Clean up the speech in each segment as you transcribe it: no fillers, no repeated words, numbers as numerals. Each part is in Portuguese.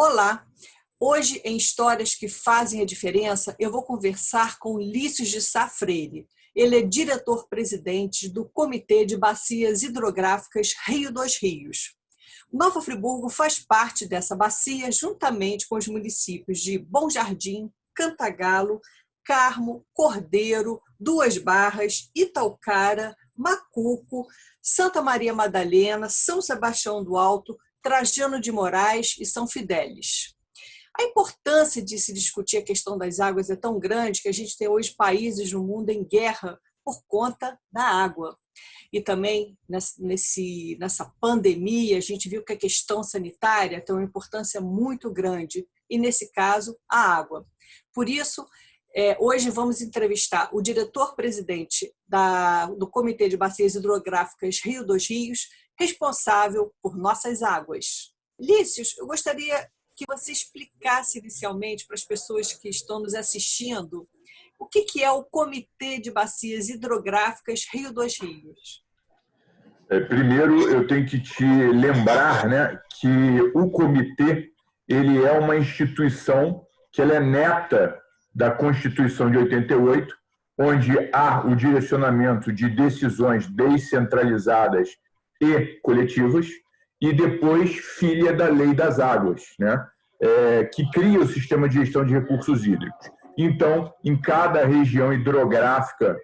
Olá! Hoje, em Histórias que Fazem a Diferença, eu vou conversar com Lício de Sá Freire. Ele é diretor-presidente do Comitê de Bacias Hidrográficas Rio dos Rios. Nova Friburgo faz parte dessa bacia juntamente com os municípios de Bom Jardim, Cantagalo, Carmo, Cordeiro, Duas Barras, Itaucara, Macuco, Santa Maria Madalena, São Sebastião do Alto, Trajano de Moraes e São Fidélis. A importância de se discutir a questão das águas é tão grande que a gente tem hoje países no mundo em guerra por conta da água. E também nessa pandemia a gente viu que a questão sanitária tem uma importância muito grande e, nesse caso, a água. Por isso, hoje vamos entrevistar o diretor-presidente do Comitê de Bacias Hidrográficas Rio dos Rios, responsável por nossas águas. Lício, eu gostaria que você explicasse inicialmente para as pessoas que estão nos assistindo o que é o Comitê de Bacias Hidrográficas Rio dos Rios. Primeiro, eu tenho que te lembrar, né, que o comitê ele é uma instituição que ela é neta da Constituição de 88, onde há o direcionamento de decisões descentralizadas e coletivas, e depois filha da Lei das Águas, né, que cria o sistema de gestão de recursos hídricos. Então, em cada região hidrográfica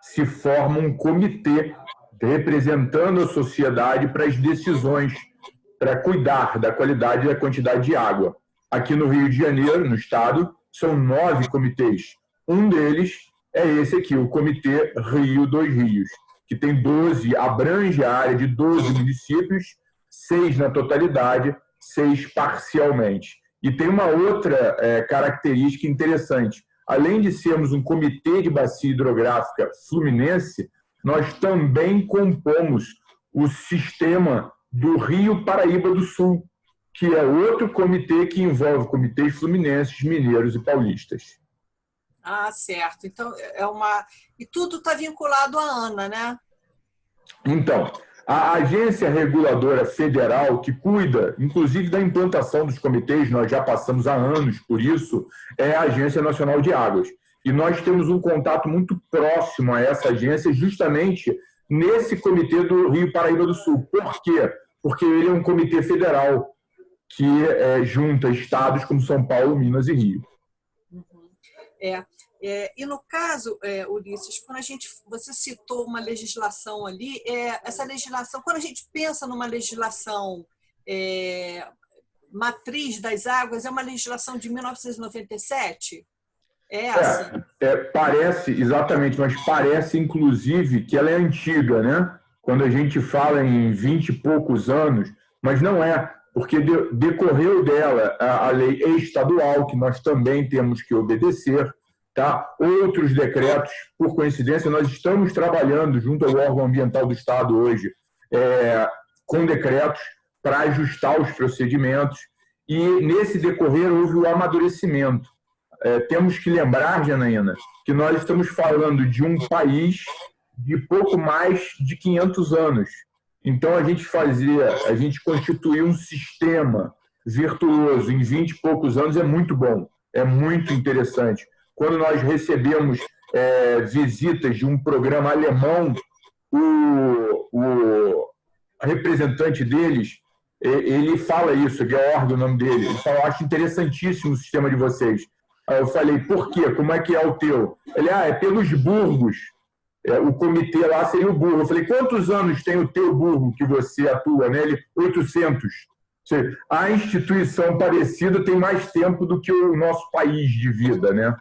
se forma um comitê representando a sociedade para as decisões, para cuidar da qualidade e da quantidade de água. Aqui no Rio de Janeiro, no estado, são 9 comitês. Um deles é esse aqui, o Comitê Rio dos Rios, que tem 12, abrange a área de 12 municípios, 6 na totalidade, 6 parcialmente. E tem uma outra característica interessante. Além de sermos um comitê de bacia hidrográfica fluminense, nós também compomos o sistema do Rio Paraíba do Sul, que é outro comitê que envolve comitês fluminenses, mineiros e paulistas. Ah, certo. Então, e tudo está vinculado à ANA, né? Então, a Agência Reguladora Federal, que cuida, inclusive, da implantação dos comitês, nós já passamos há anos por isso, é a Agência Nacional de Águas. E nós temos um contato muito próximo a essa agência, justamente nesse comitê do Rio Paraíba do Sul. Por quê? Porque ele é um comitê federal que junta estados como São Paulo, Minas e Rio. Uhum. E no caso, Ulisses, quando você citou uma legislação ali, essa legislação, quando a gente pensa numa legislação matriz das águas, é uma legislação de 1997? Parece, exatamente, mas parece, inclusive, que ela é antiga, né? Quando a gente fala em 20 e poucos anos, mas não é, porque decorreu dela a lei estadual, que nós também temos que obedecer, tá? Outros decretos, por coincidência, nós estamos trabalhando junto ao órgão ambiental do Estado hoje, com decretos para ajustar os procedimentos, e nesse decorrer houve o amadurecimento. Temos que lembrar, Janaína, que nós estamos falando de um país de pouco mais de 500 anos. Então, a gente constituir um sistema virtuoso em 20 e poucos anos é muito bom, é muito interessante. Quando nós recebemos visitas de um programa alemão, o representante deles, ele fala isso, Georg, o nome dele, ele fala, acho interessantíssimo o sistema de vocês. Aí eu falei, por quê? Como é que é o teu? Ele, é pelos burgos. O comitê lá seria o burgo. Eu falei, quantos anos tem o teu burgo que você atua nele? 800. Ou seja, a instituição parecida tem mais tempo do que o nosso país de vida, né?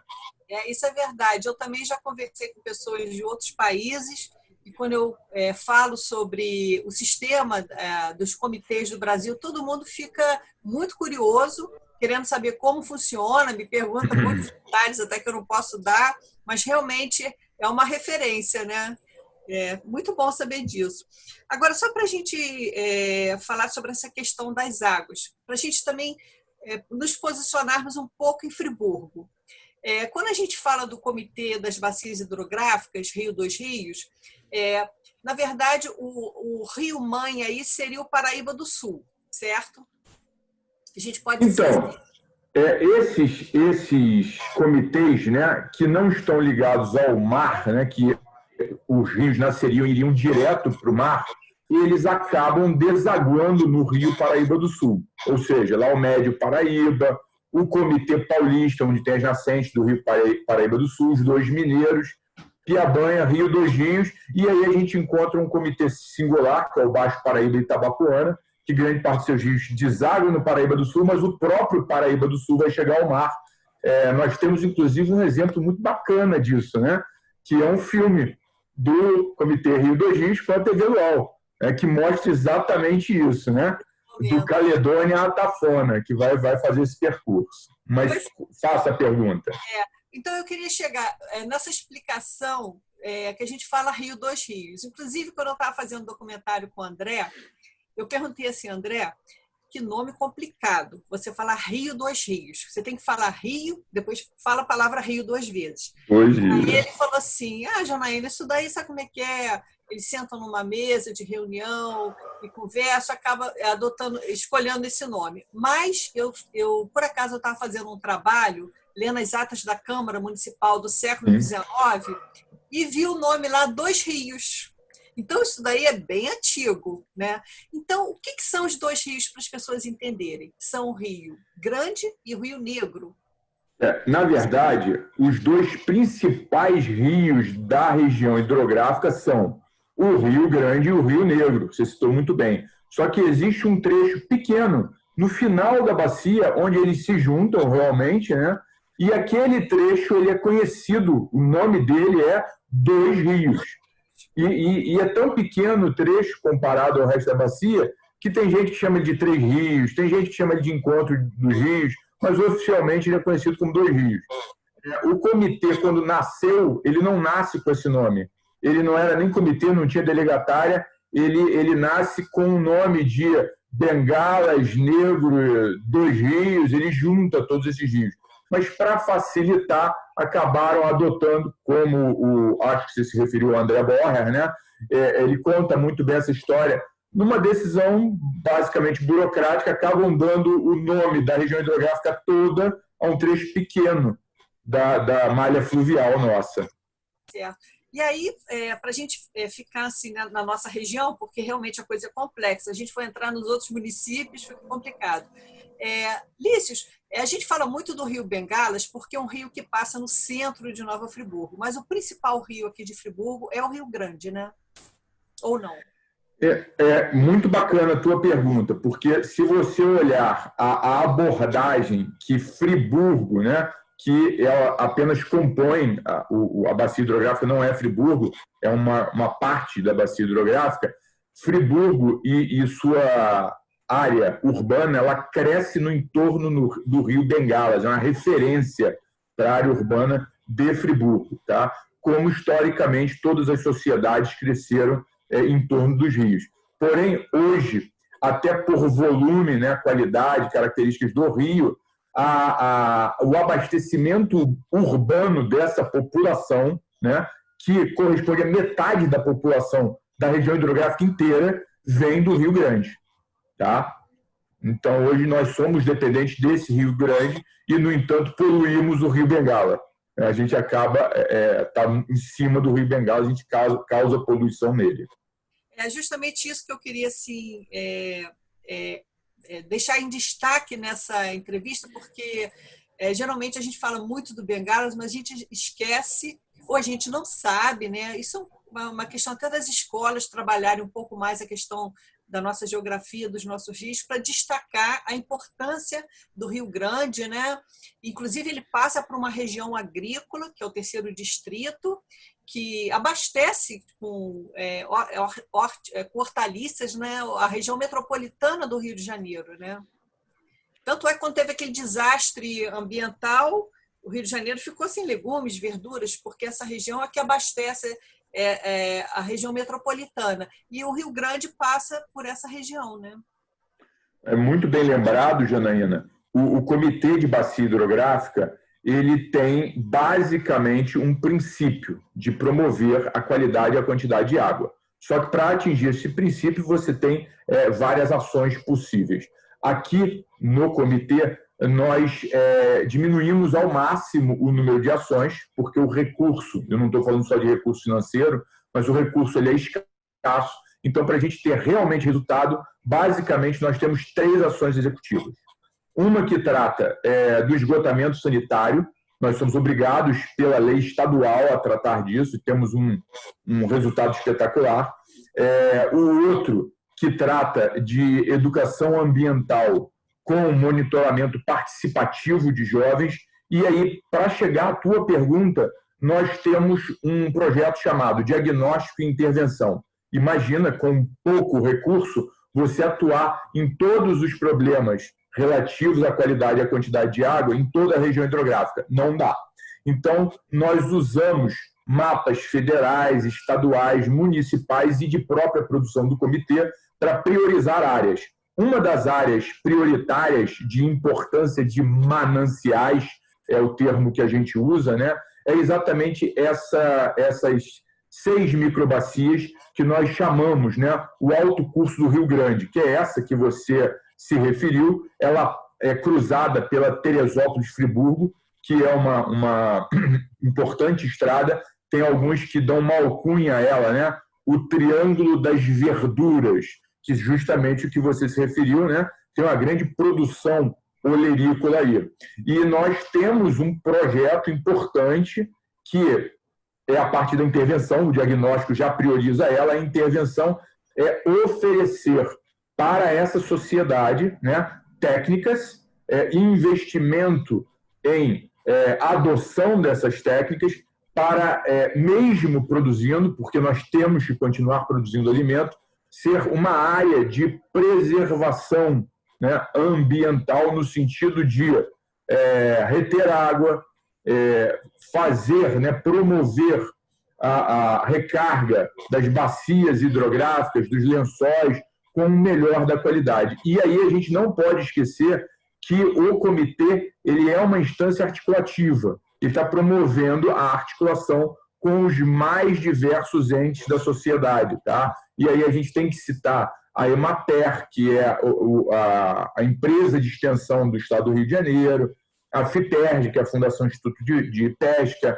Isso é verdade. Eu também já conversei com pessoas de outros países e quando eu falo sobre o sistema dos comitês do Brasil, todo mundo fica muito curioso, querendo saber como funciona, me pergunta muitos detalhes até que eu não posso dar, mas realmente é uma referência, né? É muito bom saber disso. Agora, só para a gente falar sobre essa questão das águas, para a gente também nos posicionarmos um pouco em Friburgo. Quando a gente fala do Comitê das Bacias Hidrográficas, Rio dos Rios, na verdade, o rio-mãe aí seria o Paraíba do Sul, certo? A gente pode dizer Então, assim. esses comitês, né, que não estão ligados ao mar, né, que os rios nasceriam e iriam direto para o mar, eles acabam desaguando no Rio Paraíba do Sul. Ou seja, lá o Médio Paraíba, o Comitê Paulista, onde tem as nascentes do Rio Paraíba do Sul, os dois mineiros, Piabanha, Rio dos Rios, e aí a gente encontra um comitê singular, que é o Baixo Paraíba e Itabapoana, que grande parte dos seus rios desaguam no Paraíba do Sul, mas o próprio Paraíba do Sul vai chegar ao mar. Nós temos, inclusive, um exemplo muito bacana disso, né? Que é um filme do Comitê Rio dos Rios com a TV Luau, que mostra exatamente isso, né? Do Caledônia à Tafona, que vai fazer esse percurso. Mas faça a pergunta. Então, eu queria chegar nessa explicação que a gente fala Rio dos Rios. Inclusive, quando eu estava fazendo um documentário com o André, eu perguntei assim, André, que nome complicado. Você fala Rio dos Rios. Você tem que falar Rio, depois fala a palavra Rio duas vezes. Aí ele falou assim, Janaína, isso daí sabe como é que é? Eles sentam numa mesa de reunião e conversam, acaba escolhendo esse nome. Mas eu por acaso, eu estava fazendo um trabalho, lendo as atas da Câmara Municipal do século XIX, e vi o nome lá, Dois Rios. Então, isso daí é bem antigo, né? Então, o que são os dois rios para as pessoas entenderem? São o Rio Grande e o Rio Negro. Na verdade, os dois principais rios da região hidrográfica são o Rio Grande e o Rio Negro. Você citou muito bem. Só que existe um trecho pequeno no final da bacia, onde eles se juntam realmente, né? E aquele trecho ele é conhecido, o nome dele é Dois Rios. E é tão pequeno o trecho comparado ao resto da bacia que tem gente que chama de Três Rios, tem gente que chama de Encontro dos Rios, mas oficialmente ele é conhecido como Dois Rios. O comitê, quando nasceu, ele não nasce com esse nome. Ele não era nem comitê, não tinha delegatária, ele nasce com o nome de Bengalas, Negro, Dois Rios, ele junta todos esses rios. Mas, para facilitar, acabaram adotando, como acho que você se referiu ao André Borger, né? Ele conta muito bem essa história. Numa decisão basicamente burocrática, acabam dando o nome da região hidrográfica toda a um trecho pequeno da malha fluvial nossa. Certo. E aí, para a gente ficar assim na nossa região, porque realmente a coisa é complexa, a gente foi entrar nos outros municípios, fica complicado. Lícios, a gente fala muito do Rio Bengalas porque é um rio que passa no centro de Nova Friburgo, mas o principal rio aqui de Friburgo é o Rio Grande, né? Ou não? É muito bacana a tua pergunta, porque se você olhar a abordagem que Friburgo, né, que ela apenas compõe, a bacia hidrográfica não é Friburgo, é uma parte da bacia hidrográfica, Friburgo e sua área urbana, ela cresce no entorno do rio Bengalas, é uma referência para a área urbana de Friburgo, tá? Como historicamente todas as sociedades cresceram em torno dos rios. Porém, hoje, até por volume, né, qualidade, características do rio, o abastecimento urbano dessa população, né, que corresponde a metade da população da região hidrográfica inteira, vem do Rio Grande. Tá? Então, hoje nós somos dependentes desse Rio Grande e, no entanto, poluímos o Rio Bengala. A gente acaba tá em cima do Rio Bengala, a gente causa poluição nele. É justamente isso que eu queria assim, deixar em destaque nessa entrevista, porque geralmente a gente fala muito do Bengalas, mas a gente esquece, ou a gente não sabe, né? Isso é uma questão até das escolas trabalharem um pouco mais a questão da nossa geografia, dos nossos rios, para destacar a importância do Rio Grande, né? Inclusive, ele passa por uma região agrícola, que é o terceiro distrito, que abastece com hortaliças, né? A região metropolitana do Rio de Janeiro, né? Tanto é que quando teve aquele desastre ambiental, o Rio de Janeiro ficou sem legumes, verduras, porque essa região é que abastece a região metropolitana. E o Rio Grande passa por essa região, né? É muito bem lembrado, Janaína. O Comitê de Bacia Hidrográfica, ele tem basicamente um princípio de promover a qualidade e a quantidade de água. Só que para atingir esse princípio, você tem várias ações possíveis. Aqui no comitê, nós diminuímos ao máximo o número de ações, porque o recurso, eu não estou falando só de recurso financeiro, mas o recurso ele é escasso. Então, para a gente ter realmente resultado, basicamente nós temos 3 ações executivas. Uma que trata do esgotamento sanitário, nós somos obrigados pela lei estadual a tratar disso, e temos um resultado espetacular. O outro que trata de educação ambiental com monitoramento participativo de jovens. E aí, para chegar à tua pergunta, nós temos um projeto chamado Diagnóstico e Intervenção. Imagina, com pouco recurso, você atuar em todos os problemas relativos à qualidade e à quantidade de água em toda a região hidrográfica. Não dá. Então, nós usamos mapas federais, estaduais, municipais e de própria produção do comitê para priorizar áreas. Uma das áreas prioritárias de importância de mananciais, é o termo que a gente usa, né? É exatamente essas 6 microbacias que nós chamamos, né, o Alto Curso do Rio Grande, que é essa que você se referiu. Ela é cruzada pela Teresópolis-Friburgo, que é uma importante estrada. Tem alguns que dão uma alcunha a ela, né? O Triângulo das Verduras, que justamente o que você se referiu, né? Tem uma grande produção olerícola aí. E nós temos um projeto importante que é a parte da intervenção, o diagnóstico já prioriza ela, a intervenção é oferecer para essa sociedade, né, técnicas, investimento em adoção dessas técnicas para, mesmo produzindo, porque nós temos que continuar produzindo alimento, ser uma área de preservação, né, ambiental, no sentido de reter água, fazer, né, promover a recarga das bacias hidrográficas, dos lençóis, com o melhor da qualidade. E aí a gente não pode esquecer que o comitê ele é uma instância articulativa, ele está promovendo a articulação com os mais diversos entes da sociedade, tá? E aí a gente tem que citar a Emater, que é a empresa de extensão do Estado do Rio de Janeiro, a FITERJ, que é a Fundação Instituto de Pesca,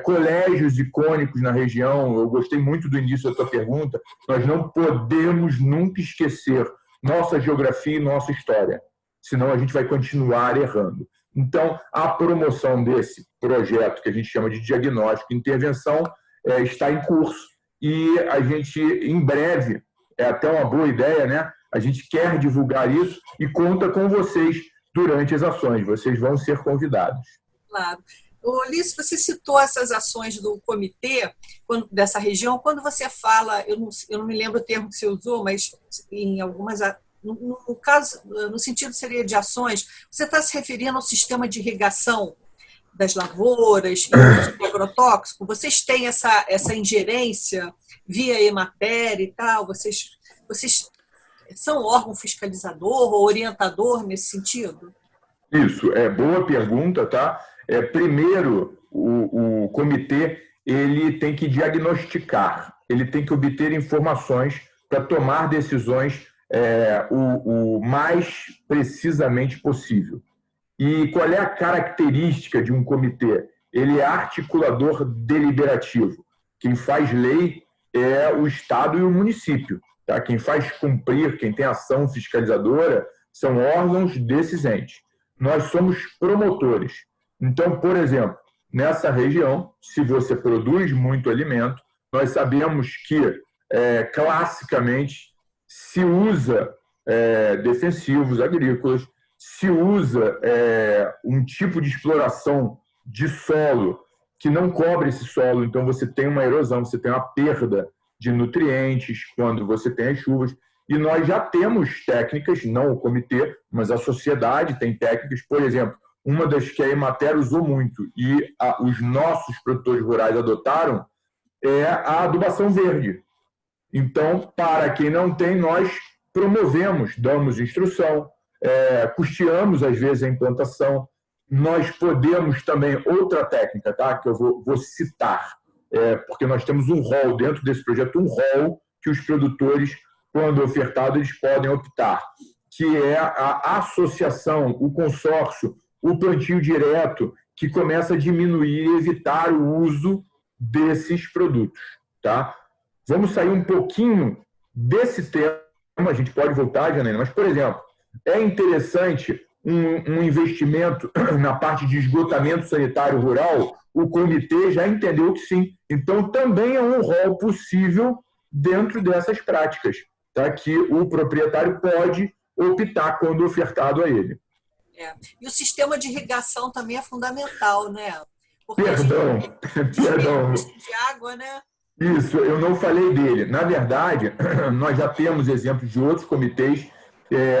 colégios icônicos na região. Eu gostei muito do início da tua pergunta. Nós não podemos nunca esquecer nossa geografia e nossa história, senão a gente vai continuar errando. Então, a promoção desse projeto, que a gente chama de diagnóstico e intervenção, está em curso. E a gente, em breve, é até uma boa ideia, né? A gente quer divulgar isso e conta com vocês durante as ações. Vocês vão ser convidados. Claro. Ulisses, você citou essas ações do comitê dessa região. Quando você fala, eu não me lembro o termo que você usou, mas em algumas... No caso, no sentido seria de ações, você está se referindo ao sistema de irrigação das lavouras e uso de agrotóxico? Vocês têm essa ingerência via Emater e tal? Vocês são órgão fiscalizador ou orientador nesse sentido? Isso, boa pergunta, tá? Primeiro, o comitê ele tem que diagnosticar, ele tem que obter informações para tomar decisões o mais precisamente possível. E qual é a característica de um comitê? Ele é articulador deliberativo. Quem faz lei é o Estado e o município. Tá? Quem faz cumprir, quem tem ação fiscalizadora, são órgãos desses entes. Nós somos promotores. Então, por exemplo, nessa região, se você produz muito alimento, nós sabemos que, classicamente, se usa defensivos agrícolas, se usa um tipo de exploração de solo que não cobre esse solo, então você tem uma erosão, você tem uma perda de nutrientes quando você tem as chuvas. E nós já temos técnicas, não o comitê, mas a sociedade tem técnicas. Por exemplo, uma das que a Emater usou muito e os nossos produtores rurais adotaram é a adubação verde. Então, para quem não tem, nós promovemos, damos instrução, custeamos, às vezes, a implantação. Nós podemos também, outra técnica, tá, que eu vou citar, porque nós temos um rol, dentro desse projeto, um rol que os produtores, quando ofertado, eles podem optar, que é a associação, o consórcio, o plantio direto, que começa a diminuir e evitar o uso desses produtos. Tá? Vamos sair um pouquinho desse tema, a gente pode voltar, Janaína, mas, por exemplo, é interessante um investimento na parte de esgotamento sanitário rural. O comitê já entendeu que sim. Então, também é um rol possível dentro dessas práticas, tá? Que o proprietário pode optar quando ofertado a ele. E o sistema de irrigação também é fundamental, né? Porque Perdão. de água, né? Isso, eu não falei dele. Na verdade, nós já temos exemplos de outros comitês.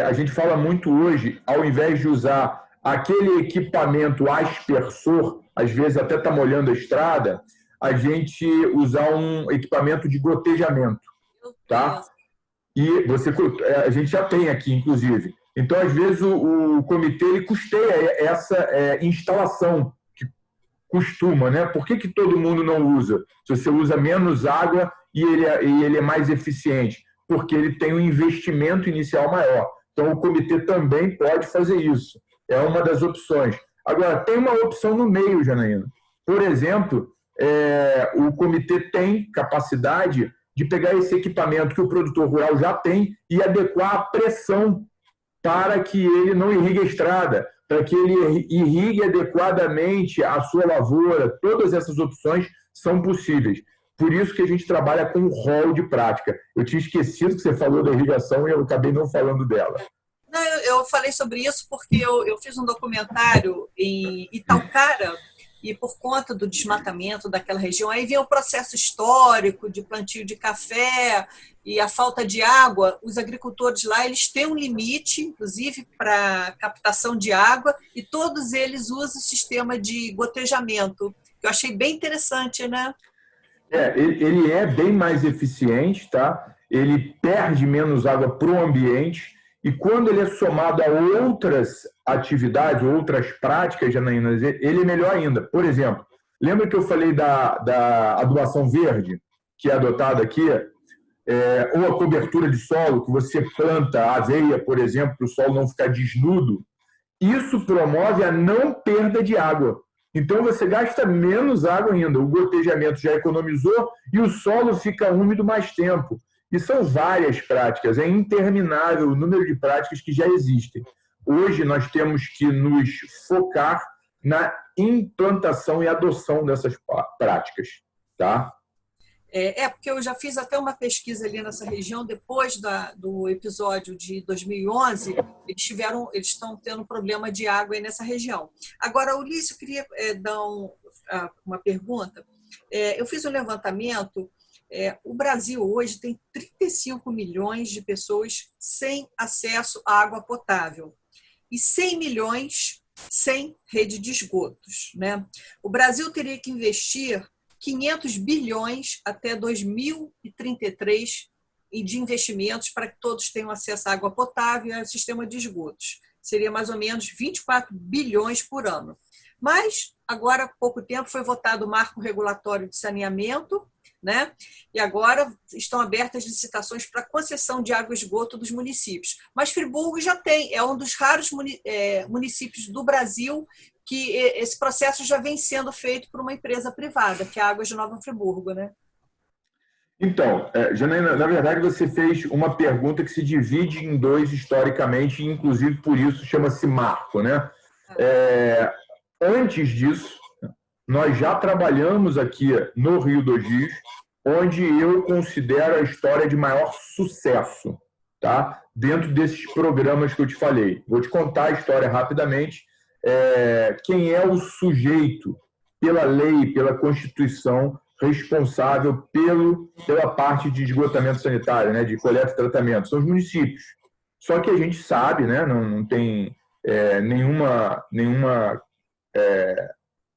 A gente fala muito hoje, ao invés de usar aquele equipamento aspersor, às vezes até está molhando a estrada, a gente usar um equipamento de gotejamento. Tá? E a gente já tem aqui, inclusive. Então, às vezes, o comitê ele custeia essa instalação, que costuma, né? Por que todo mundo não usa? Se você usa menos água e ele é mais eficiente? Porque ele tem um investimento inicial maior. Então, o comitê também pode fazer isso. É uma das opções. Agora, tem uma opção no meio, Janaína. Por exemplo, o comitê tem capacidade de pegar esse equipamento que o produtor rural já tem e adequar a pressão para que ele não irrigue a estrada, para que ele irrigue adequadamente a sua lavoura. Todas essas opções são possíveis. Por isso que a gente trabalha com um rol de prática. Eu tinha esquecido que você falou da irrigação e eu acabei não falando dela. Não, eu falei sobre isso porque eu fiz um documentário em Italcara, e por conta do desmatamento daquela região, aí vem o processo histórico de plantio de café e a falta de água. Os agricultores lá, eles têm um limite, inclusive, para captação de água, e todos eles usam o sistema de gotejamento, que eu achei bem interessante, né? Ele é bem mais eficiente, tá? Ele perde menos água para o ambiente, e quando ele é somado a outras atividades, outras práticas, Janaína, ele é melhor ainda. Por exemplo, lembra que eu falei da adubação verde, que é adotada aqui? Ou a cobertura de solo, que você planta aveia, por exemplo, para o solo não ficar desnudo. Isso promove a não perda de água. Então, você gasta menos água ainda. O gotejamento já economizou e o solo fica úmido mais tempo. E são várias práticas, é interminável o número de práticas que já existem. Hoje nós temos que nos focar na implantação e adoção dessas práticas. Tá? Porque eu já fiz até uma pesquisa ali nessa região, depois do episódio de 2011, eles estão tendo problema de água aí nessa região. Agora, Ulisses, eu queria dar uma pergunta. Eu fiz um levantamento. O Brasil hoje tem 35 milhões de pessoas sem acesso à água potável e 100 milhões sem rede de esgotos, né? O Brasil teria que investir 500 bilhões até 2033 de investimentos para que todos tenham acesso à água potável e ao sistema de esgotos. Seria mais ou menos 24 bilhões por ano. Mas, agora, há pouco tempo, foi votado o marco regulatório de saneamento, né? E agora estão abertas licitações para concessão de água e esgoto dos municípios. Mas Friburgo já tem, é um dos raros municípios do Brasil que esse processo já vem sendo feito por uma empresa privada, que é a Águas de Nova Friburgo, né? Então, Janaína, na verdade você fez uma pergunta que se divide em dois historicamente, e inclusive por isso chama-se marco, né? Antes disso, nós já trabalhamos aqui no Rio dos Rios, onde eu considero a história de maior sucesso, tá? Dentro desses programas que eu te falei. Vou te contar a história rapidamente. Quem é o sujeito, pela lei, pela Constituição, responsável pela parte de esgotamento sanitário, né, de coleta e tratamento? São os municípios. Só que a gente sabe, né, não tem nenhuma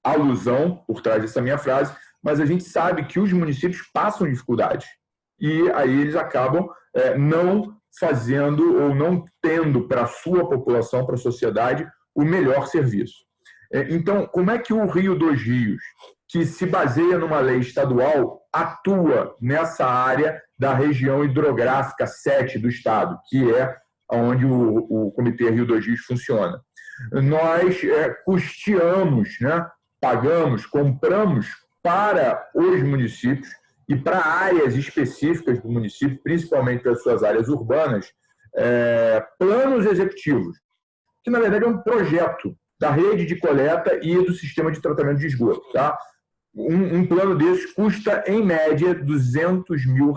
alusão por trás dessa minha frase, mas a gente sabe que os municípios passam dificuldade e aí eles acabam não fazendo ou não tendo para a sua população, para a sociedade, o melhor serviço. Então, como é que o Rio dos Rios, que se baseia numa lei estadual, atua nessa área da região hidrográfica 7 do estado, que é onde o Comitê Rio 2 Rios funciona. Nós custeamos, né, pagamos, compramos para os municípios e para áreas específicas do município, principalmente para as suas áreas urbanas, planos executivos, que na verdade é um projeto da rede de coleta e do sistema de tratamento de esgoto. Tá? Um plano desses custa, em média, R$200 mil.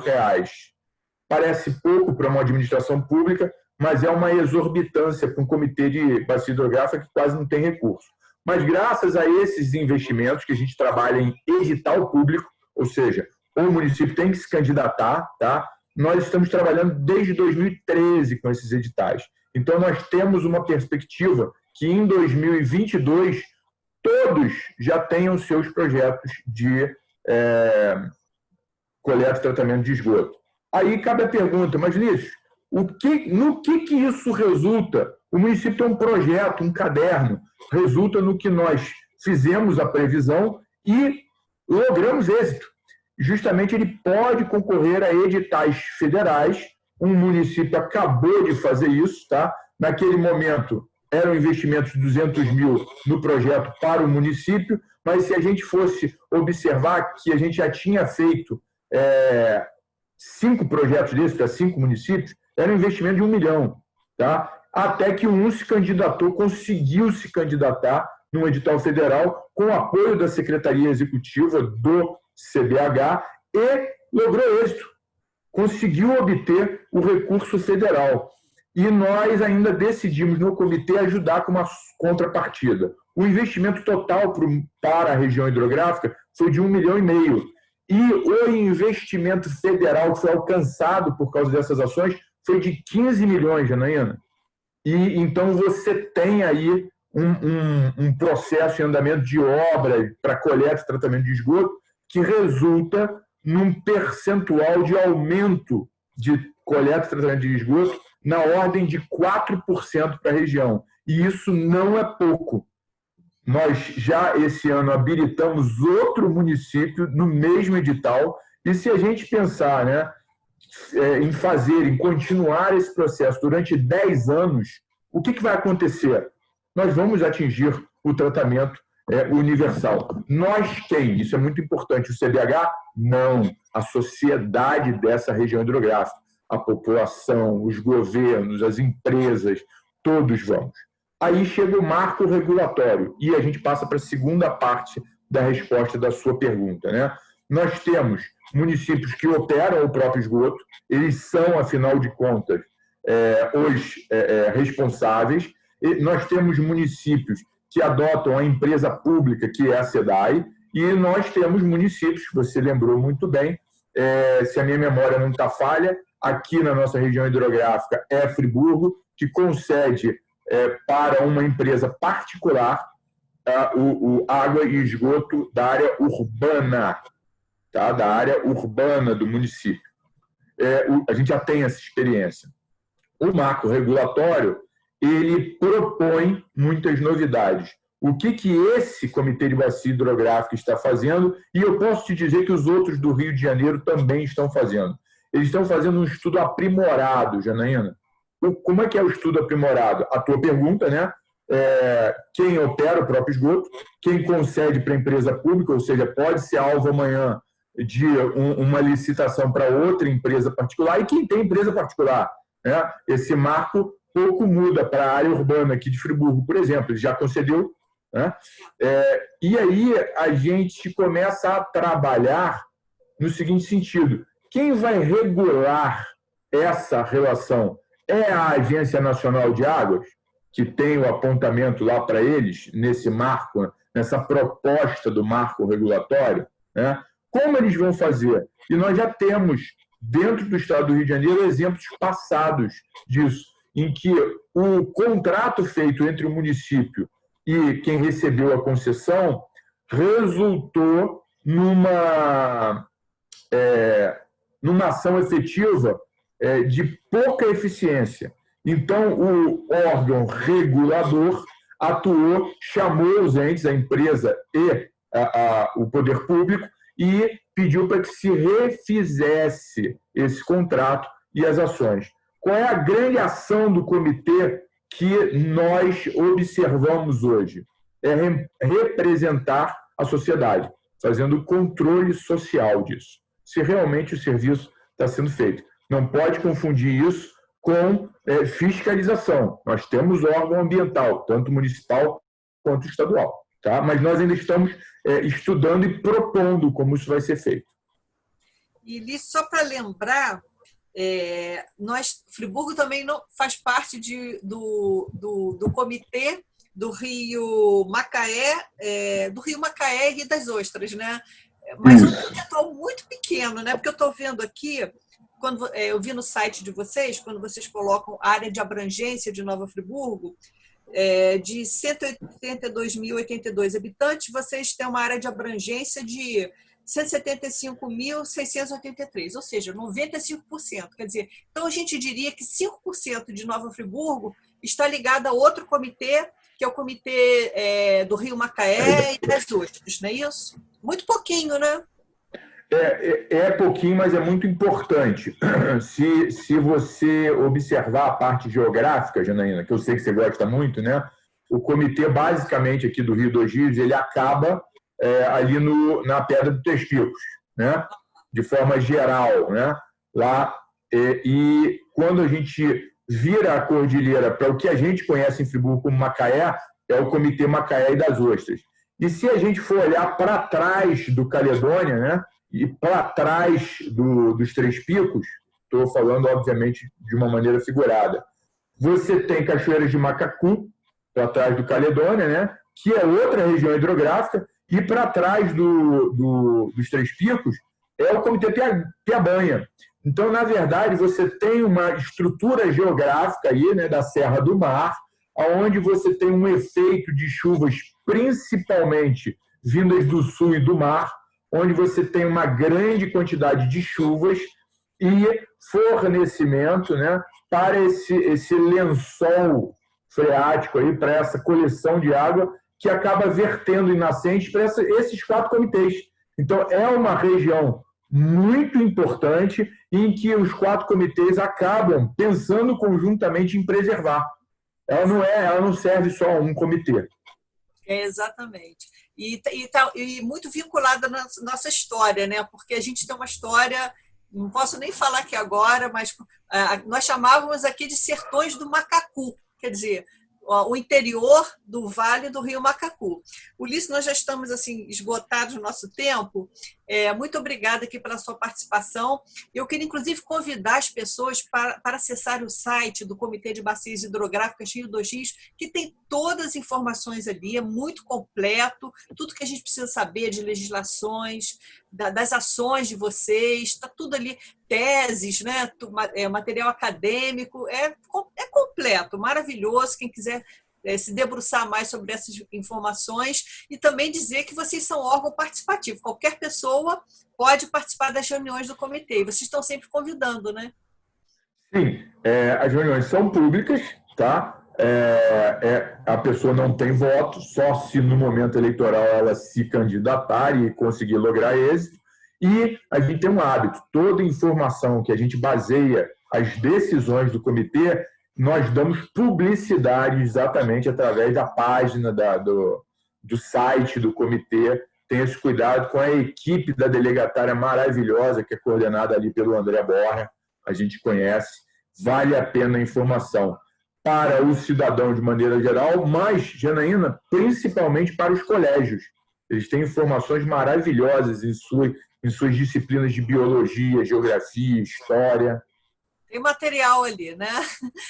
Parece pouco para uma administração pública, mas é uma exorbitância para um comitê de bacia hidrográfica que quase não tem recurso. Mas graças a esses investimentos que a gente trabalha em edital público, ou seja, o município tem que se candidatar, tá? Nós estamos trabalhando desde 2013 com esses editais. Então, nós temos uma perspectiva que em 2022 todos já tenham seus projetos de coleta e tratamento de esgoto. Aí cabe a pergunta, mas Lício, no que isso resulta? O município tem um projeto, um caderno, resulta no que nós fizemos a previsão e logramos êxito. Justamente ele pode concorrer a editais federais. Um município acabou de fazer isso, tá? Naquele momento eram investimentos de 200 mil no projeto para o município, mas se a gente fosse observar que a gente já tinha feito 5 projetos desses para 5 municípios, era um investimento de 1 milhão, tá? Até que um se candidatou, conseguiu se candidatar num edital federal com o apoio da Secretaria Executiva do CBH e logrou êxito, conseguiu obter o recurso federal. E nós ainda decidimos no comitê ajudar com uma contrapartida. O investimento total para a região hidrográfica foi de 1,5 milhão. E o investimento federal que foi alcançado por causa dessas ações foi de 15 milhões, Janaína. E então você tem aí um processo em andamento de obra para coleta e tratamento de esgoto que resulta num percentual de aumento de coleta e tratamento de esgoto na ordem de 4% para a região. E isso não é pouco. Nós já esse ano habilitamos outro município no mesmo edital, e se a gente pensar, né, em continuar esse processo durante 10 anos, o que vai acontecer? Nós vamos atingir o tratamento universal. Nós quem? Isso é muito importante. O CBH? Não. A sociedade dessa região hidrográfica. A população, os governos, as empresas, todos vamos. Aí chega o marco regulatório e a gente passa para a segunda parte da resposta da sua pergunta, né? Nós temos municípios que operam o próprio esgoto, eles são, afinal de contas, os responsáveis. E nós temos municípios que adotam a empresa pública, que é a SEDAI, e nós temos municípios, você lembrou muito bem, se a minha memória não está falha, aqui na nossa região hidrográfica é Friburgo, que concede para uma empresa particular o água e esgoto da área urbana, tá? Da área urbana do município. A gente já tem essa experiência. O marco regulatório, ele propõe muitas novidades. O que esse Comitê de Bacia Hidrográfica está fazendo, e eu posso te dizer que os outros do Rio de Janeiro também estão fazendo. Eles estão fazendo um estudo aprimorado, Janaína. Como é que é o estudo aprimorado? A tua pergunta, né? Quem opera o próprio esgoto, quem concede para a empresa pública, ou seja, pode ser alvo amanhã de uma licitação para outra empresa particular, e quem tem empresa particular, né? Esse marco pouco muda para a área urbana aqui de Friburgo, por exemplo, ele já concedeu, né? E aí a gente começa a trabalhar no seguinte sentido: quem vai regular essa relação é a Agência Nacional de Águas, que tem o apontamento lá para eles, nesse marco, nessa proposta do marco regulatório, né? Como eles vão fazer? E nós já temos, dentro do Estado do Rio de Janeiro, exemplos passados disso, em que o contrato feito entre o município e quem recebeu a concessão resultou numa ação efetiva de pouca eficiência. Então, o órgão regulador atuou, chamou os entes, a empresa e o poder público, e pediu para que se refizesse esse contrato e as ações. Qual é a grande ação do comitê que nós observamos hoje? É representar a sociedade, fazendo controle social disso, se realmente o serviço está sendo feito. Não pode confundir isso com fiscalização. Nós temos órgão ambiental, tanto municipal quanto estadual, tá? Mas nós ainda estamos estudando e propondo como isso vai ser feito. E só para lembrar, Friburgo também não faz parte do comitê do Rio Macaé e Rio das Ostras, né? Mas um percentual muito pequeno, né? Porque eu estou vendo aqui, quando eu vi no site de vocês, quando vocês colocam a área de abrangência de Nova Friburgo, de 182.082 habitantes, vocês têm uma área de abrangência de 175.683, ou seja, 95%. Quer dizer, então a gente diria que 5% de Nova Friburgo está ligado a outro comitê, que é o comitê do Rio Macaé e das Ostras, não é isso? Muito pouquinho, né? É pouquinho, mas é muito importante. Se você observar a parte geográfica, Janaína, que eu sei que você gosta muito, né? O comitê, basicamente, aqui do Rio dos Rios, ele acaba ali na Pedra dos Três Picos, né? De forma geral, né? Lá, e quando a gente vira a cordilheira para o que a gente conhece em Friburgo como Macaé, é o Comitê Macaé e das Ostras. E se a gente for olhar para trás do Caledônia, né? E para trás dos Três Picos, estou falando, obviamente, de uma maneira figurada, você tem Cachoeiras de Macacu, para trás do Caledônia, né? Que é outra região hidrográfica, e para trás dos Três Picos é o Comitê Piabanha. Então, na verdade, você tem uma estrutura geográfica aí, né, da Serra do Mar, onde você tem um efeito de chuvas principalmente vindas do sul e do mar, onde você tem uma grande quantidade de chuvas e fornecimento, né, para esse lençol freático, aí, para essa coleção de água que acaba vertendo em nascentes para esses 4 comitês. Então, é uma região muito importante em que os 4 comitês acabam pensando conjuntamente em preservar. Ela não serve só a um comitê. Exatamente. E muito vinculada na nossa história, né? Porque a gente tem uma história, não posso nem falar aqui agora, mas nós chamávamos aqui de Sertões do Macacu, quer dizer, o interior do Vale do Rio Macacu. Ulisses, nós já estamos assim esgotados no nosso tempo. Muito obrigada aqui pela sua participação. Eu queria, inclusive, convidar as pessoas para acessar o site do Comitê de Bacias Hidrográficas Rio dos Rios, que tem todas as informações ali, é muito completo, tudo que a gente precisa saber de legislações, das ações de vocês, está tudo ali, teses, né? Material acadêmico, é completo, maravilhoso. Quem quiser se debruçar mais sobre essas informações, e também dizer que vocês são órgão participativo. Qualquer pessoa pode participar das reuniões do comitê. E vocês estão sempre convidando, né? Sim, as reuniões são públicas, tá? A pessoa não tem voto, só se no momento eleitoral ela se candidatar e conseguir lograr êxito. E a gente tem um hábito, toda informação que a gente baseia as decisões do comitê, nós damos publicidade exatamente através da página do site do comitê. Tenha esse cuidado com a equipe da delegatária maravilhosa, que é coordenada ali pelo André Borja, a gente conhece, vale a pena a informação para o cidadão de maneira geral, mas, Janaína, principalmente para os colégios. Eles têm informações maravilhosas em suas disciplinas de biologia, geografia, história. Tem material ali, né?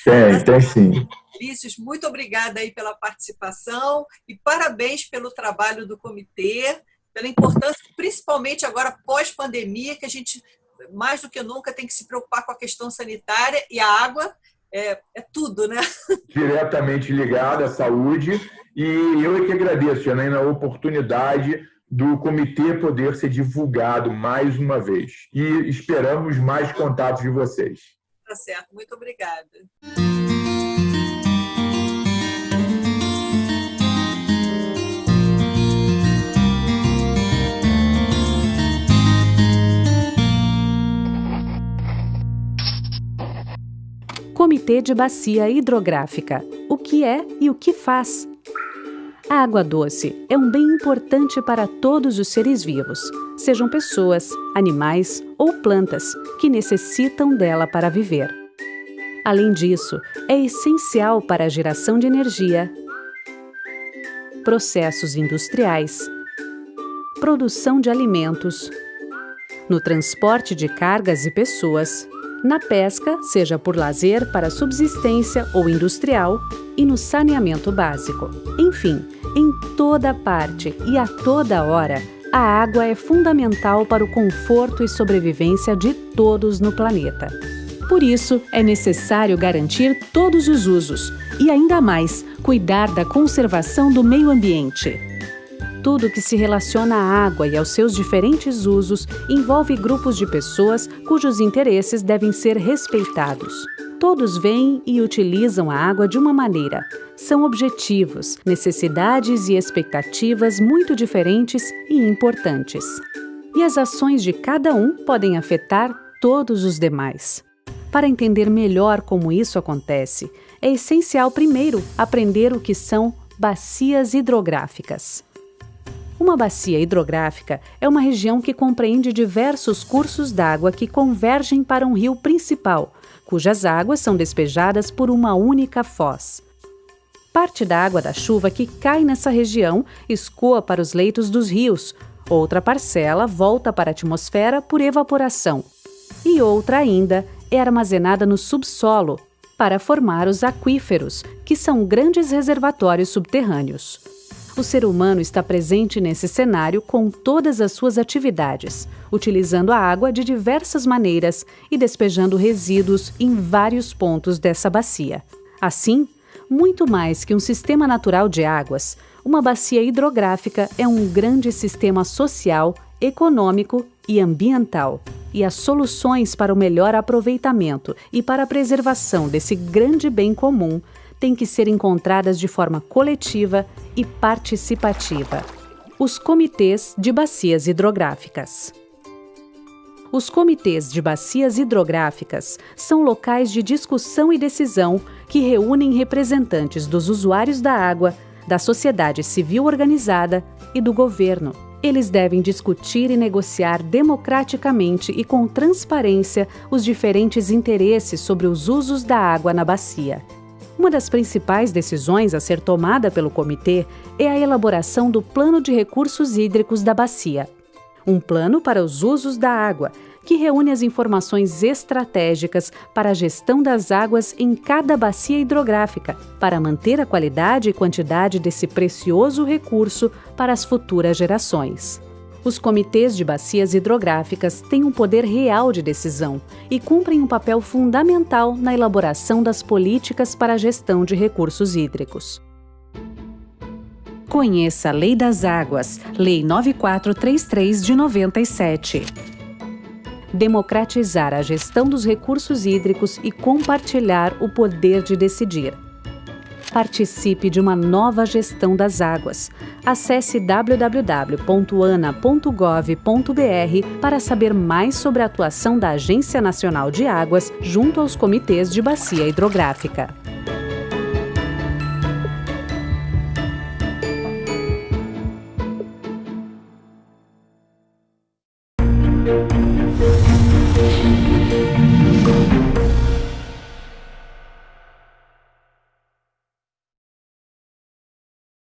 Tem sim. Ulisses, muito obrigada aí pela participação e parabéns pelo trabalho do comitê, pela importância, principalmente agora pós-pandemia, que a gente, mais do que nunca, tem que se preocupar com a questão sanitária, e a água é tudo, né? Diretamente ligada à saúde, e eu é que agradeço, Janaína, a oportunidade do comitê poder ser divulgado mais uma vez. E esperamos mais contatos de vocês. Tá certo, muito obrigada. Comitê de Bacia Hidrográfica. O que é e o que faz? A água doce é um bem importante para todos os seres vivos, sejam pessoas, animais ou plantas, que necessitam dela para viver. Além disso, é essencial para a geração de energia, processos industriais, produção de alimentos, no transporte de cargas e pessoas, na pesca, seja por lazer, para subsistência ou industrial, e no saneamento básico. Enfim, em toda parte e a toda hora, a água é fundamental para o conforto e sobrevivência de todos no planeta. Por isso, é necessário garantir todos os usos e, ainda mais, cuidar da conservação do meio ambiente. Tudo que se relaciona à água e aos seus diferentes usos envolve grupos de pessoas cujos interesses devem ser respeitados. Todos veem e utilizam a água de uma maneira. São objetivos, necessidades e expectativas muito diferentes e importantes. E as ações de cada um podem afetar todos os demais. Para entender melhor como isso acontece, é essencial primeiro aprender o que são bacias hidrográficas. Uma bacia hidrográfica é uma região que compreende diversos cursos d'água que convergem para um rio principal, cujas águas são despejadas por uma única foz. Parte da água da chuva que cai nessa região escoa para os leitos dos rios, outra parcela volta para a atmosfera por evaporação, e outra ainda é armazenada no subsolo para formar os aquíferos, que são grandes reservatórios subterrâneos. O ser humano está presente nesse cenário com todas as suas atividades, utilizando a água de diversas maneiras e despejando resíduos em vários pontos dessa bacia. Assim, muito mais que um sistema natural de águas, uma bacia hidrográfica é um grande sistema social, econômico e ambiental. E as soluções para o melhor aproveitamento e para a preservação desse grande bem comum têm que ser encontradas de forma coletiva e participativa. Os comitês de bacias hidrográficas. Os comitês de bacias hidrográficas são locais de discussão e decisão que reúnem representantes dos usuários da água, da sociedade civil organizada e do governo. Eles devem discutir e negociar democraticamente e com transparência os diferentes interesses sobre os usos da água na bacia. Uma das principais decisões a ser tomada pelo comitê é a elaboração do Plano de Recursos Hídricos da Bacia. Um plano para os usos da água, que reúne as informações estratégicas para a gestão das águas em cada bacia hidrográfica, para manter a qualidade e quantidade desse precioso recurso para as futuras gerações. Os comitês de bacias hidrográficas têm um poder real de decisão e cumprem um papel fundamental na elaboração das políticas para a gestão de recursos hídricos. Conheça a Lei das Águas, Lei 9433 de 97. Democratizar a gestão dos recursos hídricos e compartilhar o poder de decidir. Participe de uma nova gestão das águas. Acesse www.ana.gov.br para saber mais sobre a atuação da Agência Nacional de Águas junto aos comitês de bacia hidrográfica.